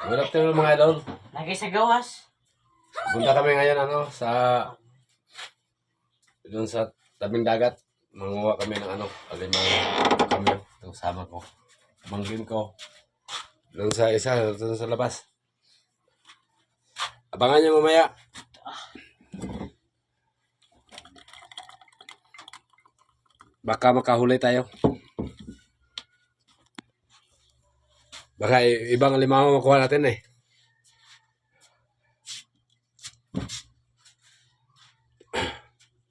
Good afternoon mga idol. Lagi sa gawas. Punta kami ngayon doon sa tabing dagat. Manguha kami ng alimang kami. Ito kasama ko. Manggin ko. Doon sa doon sa labas. Abangan niyo mamaya. Baka makahuli tayo. Baka ibang alimango makuha natin eh.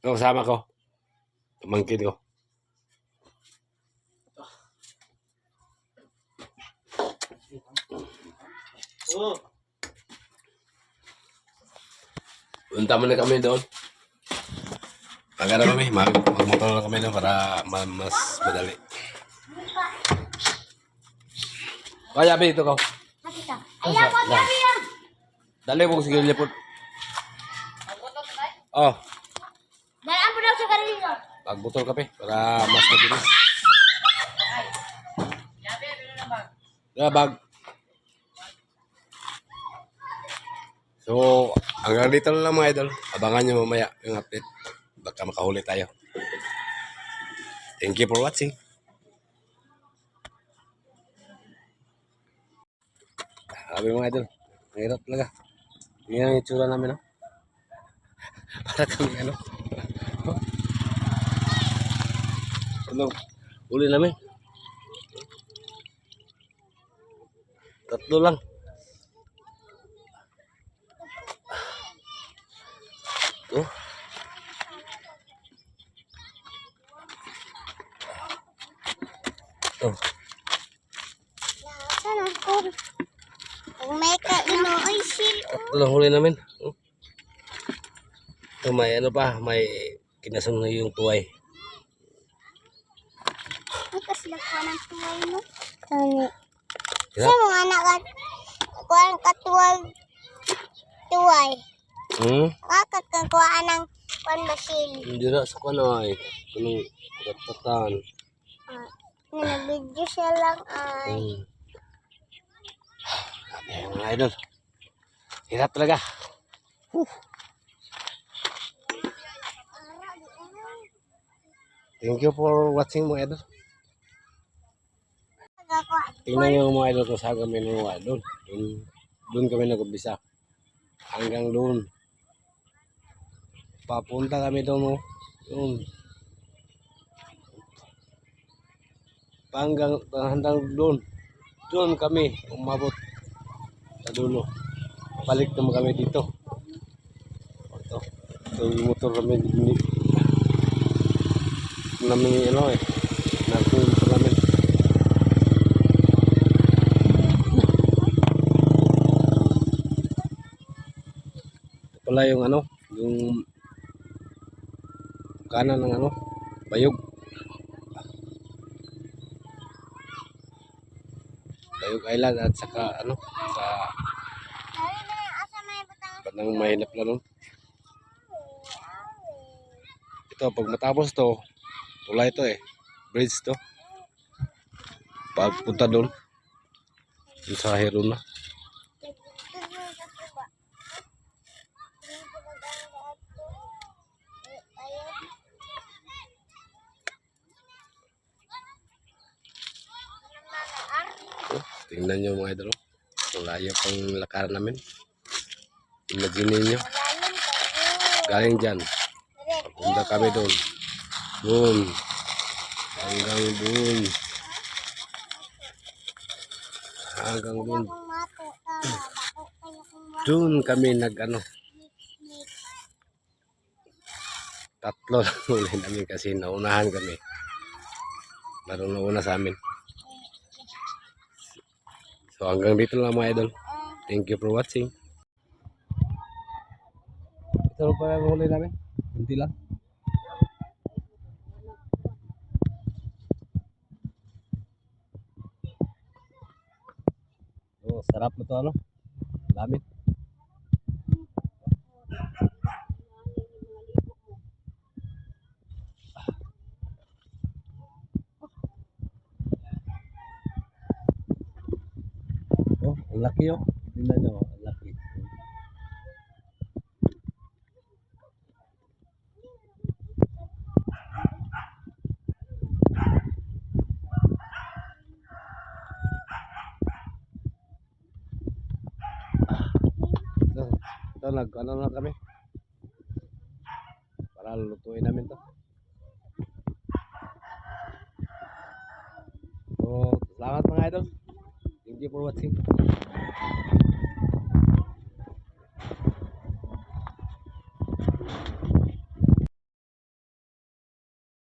Ito kasama ko. Pamangkin ko. Oh. Punta muna kami doon. Pagkara kami, magmotor na kami doon para mas madali. Kaya ba ito ko? Ayaw ko sabi yan. Dali mo sige lipot. Oh, Dalaan mo daw sa karilo. pagbutol kape para mas mabilis. Bag. So, hanggang dito na lang mga idol. Abangan nyo mamaya yung update. Baka makahuli tayo. Thank you for watching. Sabi mga idol, mahirap talaga. Yan ang itsura namin, no? Para kami, uli namin. Tatlo lang. Oh. Oh. Sana ko. Kung may kainoy sila. Tatlo huli namin. Oh. So, may may kinasong na yung tuway. Ay, kasi ko ng tuway mo. Tani. Hirap. Sa mga anak ko ang katuwag tuway. Kakakakuhaan ng panbasil. Hindi na sa kanay. Anong katatan. Nabidyo siya lang ay. Sabi mga idol. Hirap talaga. Thank you for watching mga idol. Tingnan nyo mga idol kung saan kami nanguha. Doon kami nag-umpisa. Hanggang doon. Papunta kami doon. Doon. Hanggang doon. Doon kami umabot sa dulo. Balik naman kami dito. Ito yung motor kami namin natin motor namin. Ito pala yung yung kanan ng Bayog. Bayog Island at saka sa bandang mahilap lang nun. Ito pag matapos to, tulay ito bridge to. Pagpunta doon sa Heruna. Tingnan nyo mga idol. Ang layo pang lakaran namin. Imagine nyo. Galing dyan. Papunta kami doon. Doon. Hanggang doon. Hanggang doon. Doon kami tatlo lang ulit namin kasi naunahan kami. Laro nauna sa amin. So hanggang dito lang mga idol. Thank you for watching. Ito pa yung huli namin. Kunti lang. Oh, sarap na to Lamit. Oh, ang laki Tingnan nyo, ang laki. Ito, ano na kami. Para lulutuin namin to. So, salamat mga idol. Thank you for watching.